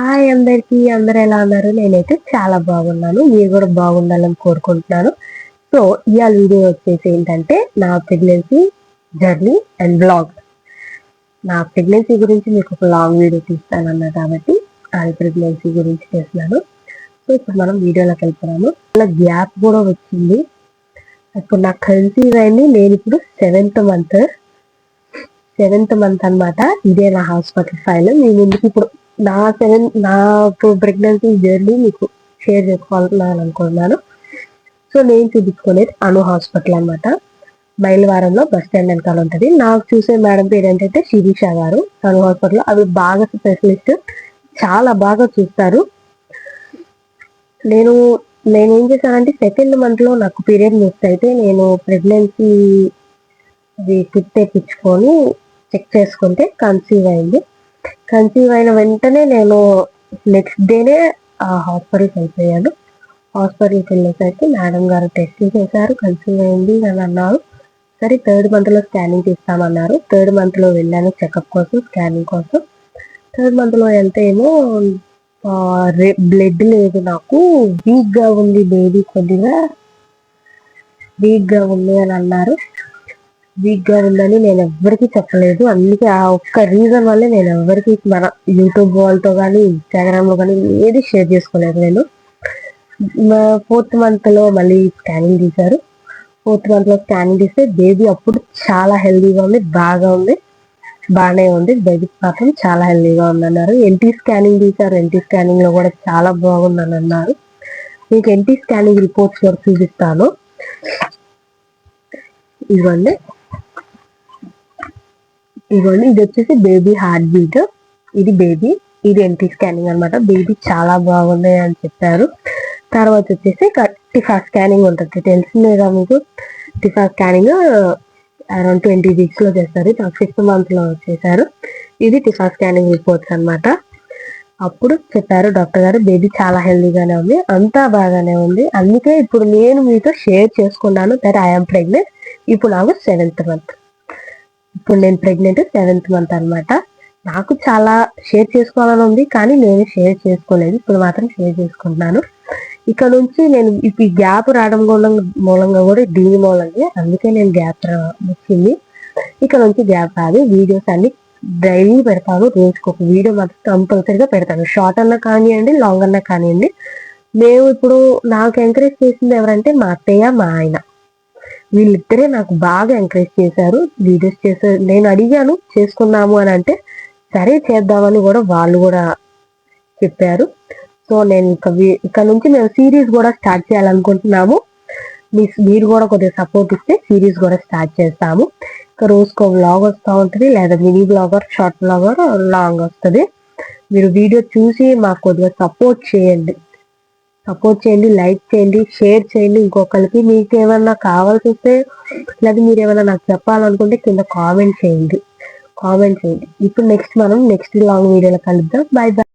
Hi అందరికి, అందరు ఎలా ఉన్నారు? నేనైతే చాలా బాగున్నాను. మీరు కూడా బాగుండాలని కోరుకుంటున్నాను. సో ఇవాళ వీడియో వచ్చేసి ఏంటంటే నా ప్రెగ్నెన్సీ జర్నీ అండ్ బ్లాగ్. నా ప్రెగ్నెన్సీ గురించి మీకు ఒక లాంగ్ వీడియో తీస్తానన్నా కాబట్టి అది ప్రెగ్నెన్సీ గురించి చేస్తున్నాను. సో ఇప్పుడు మనం వీడియోలోకి వెళ్తున్నాము. అలా గ్యాప్ కూడా వచ్చింది. ఇప్పుడు నాకు కన్సీవ్ అయింది. నేను ఇప్పుడు సెవెంత్ మంత్ అనమాట. ఇదే నా హాస్పిటల్ ఫైల్. నేను ఎందుకు ఇప్పుడు నా ప్రెగ్నెన్సీ జర్నీ మీకు షేర్ చేసుకోవాలని అనుకున్నాను. సో నేను చూపించుకునేది అను హాస్పిటల్ అనమాట. మైలవారంలో బస్ స్టాండ్ వెనకాల ఉంటుంది. నాకు చూసే మేడం పేరు ఏంటంటే శిరీష గారు. అను హాస్పిటల్ అవి బాగా స్పెషలిస్ట్, చాలా బాగా చూస్తారు. నేనేం చేశానంటే సెకండ్ మంత్ లో నాకు పీరియడ్ మిస్ అయితే నేను ప్రెగ్నెన్సీ కిట్ తెప్పించుకొని చెక్ చేసుకుంటే కన్సీవ్ అయింది. కన్సీవ్ అయిన వెంటనే నేను నెక్స్ట్ డేనే హాస్పిటల్కి వెళ్ళిపోయాను. హాస్పిటల్కి వెళ్ళేసరికి మేడం గారు టెస్ట్ చేశారు, కన్సీవ్ అయింది అని అన్నారు. సరే థర్డ్ మంత్లో స్కానింగ్ తీస్తామన్నారు. థర్డ్ మంత్లో వెళ్ళాను చెకప్ కోసం, స్కానింగ్ కోసం. థర్డ్ మంత్లో వెళ్తే ఏమో బ్లడ్ లేదు, నాకు వీక్గా ఉంది, బేబీ కొద్దిగా వీక్గా ఉంది అని అన్నారు. వీక్గా ఉందని నేను ఎవ్వరికి చెప్పలేదు. అందుకే ఆ ఒక్క రీజన్ వల్లే నేను ఎవరికి మన యూట్యూబ్ వాళ్ళతో కానీ ఇన్స్టాగ్రామ్లో కానీ ఏది షేర్ చేసుకోలేదు. నేను ఫోర్త్ మంత్లో మళ్ళీ స్కానింగ్ తీశారు. ఫోర్త్ మంత్లో స్కానింగ్ తీస్తే బేబీ అప్పుడు చాలా హెల్దీగా ఉంది, బాగానే ఉంది. బేబీ మాత్రం చాలా హెల్దీగా ఉందన్నారు. ఎన్టీ స్కానింగ్ తీశారు. ఎన్టీ స్కానింగ్లో కూడా చాలా బాగుందని అన్నారు. మీకు ఎన్టీ స్కానింగ్ రిపోర్ట్స్ కూడా చూపిస్తాను. ఇవ్వండి, ఇది వచ్చేసి బేబీ హార్ట్ బీట్. ఇది ఎన్టీ స్కానింగ్ అనమాట. బేబీ చాలా బాగుంది అని చెప్పారు. తర్వాత వచ్చేసి టిఫా స్కానింగ్ ఉంటుంది, తెలిసిందేగా మీకు. టిఫా స్కానింగ్ అరౌండ్ 20 weeks లో చేస్తారు. నాకు 6th month లో చేశారు. ఇది టిఫా స్కానింగ్ రిపోర్ట్స్ అనమాట. అప్పుడు చెప్పారు డాక్టర్ గారు, బేబీ చాలా హెల్దీగానే ఉంది, అంతా బాగానే ఉంది. అందుకే ఇప్పుడు నేను మీతో షేర్ చేసుకున్నాను దట్ ఐఎమ్ ప్రెగ్నెంట్. ఇప్పుడు నాకు 7th month. ఇప్పుడు నేను ప్రెగ్నెంట్ 7th month అనమాట. నాకు చాలా షేర్ చేసుకోవాలని ఉంది, కానీ నేను షేర్ చేసుకోలేదు. ఇప్పుడు మాత్రం షేర్ చేసుకుంటున్నాను. ఇక నుంచి నేను ఇప్పుడు గ్యాప్ రావడం మూలంగా కూడా దీని మూలంగా, అందుకే నేను గ్యాప్ వచ్చింది. ఇక నుంచి గ్యాప్ రాదు. వీడియోస్ అన్ని డైలీ పెడతాను. రోజుకి ఒక వీడియో మాత్రం కంపల్సరీగా పెడతాను. షార్ట్ అన్నా కానివ్వండి, లాంగ్ అన్నా కానివ్వండి. మేము ఇప్పుడు నాకు ఎంకరేజ్ చేసింది ఎవరంటే మా అత్తయ్య, మా ఆయన. వీళ్ళిద్దరే నాకు బాగా ఎంకరేజ్ చేశారు. వీడియోస్ చేశారు. నేను అడిగాను చేసుకున్నాము అని అంటే సరే చేద్దామని కూడా వాళ్ళు కూడా చెప్పారు. సో నేను ఇక నుంచి మేము సిరీస్ కూడా స్టార్ట్ చేయాలనుకుంటున్నాము. మీరు కూడా కొద్దిగా సపోర్ట్ ఇస్తే సిరీస్ కూడా స్టార్ట్ చేస్తాము. ఇక రోజుకో వ్లాగ్ వస్తూ ఉంటుంది, లేదా mini blogger, short blogger, long వస్తుంది. మీరు వీడియో చూసి మాకు కొద్దిగా సపోర్ట్ చేయండి, లైక్ చేయండి, షేర్ చేయండి. ఇంకొకరికి మీకు ఏమన్నా కావాల్సి వస్తే, లేదా మీరు ఏమైనా నాకు చెప్పాలనుకుంటే కింద కామెంట్ చేయండి. ఇప్పుడు నెక్స్ట్ లాంగ్ వీడియోలో కలుద్దాం. By by.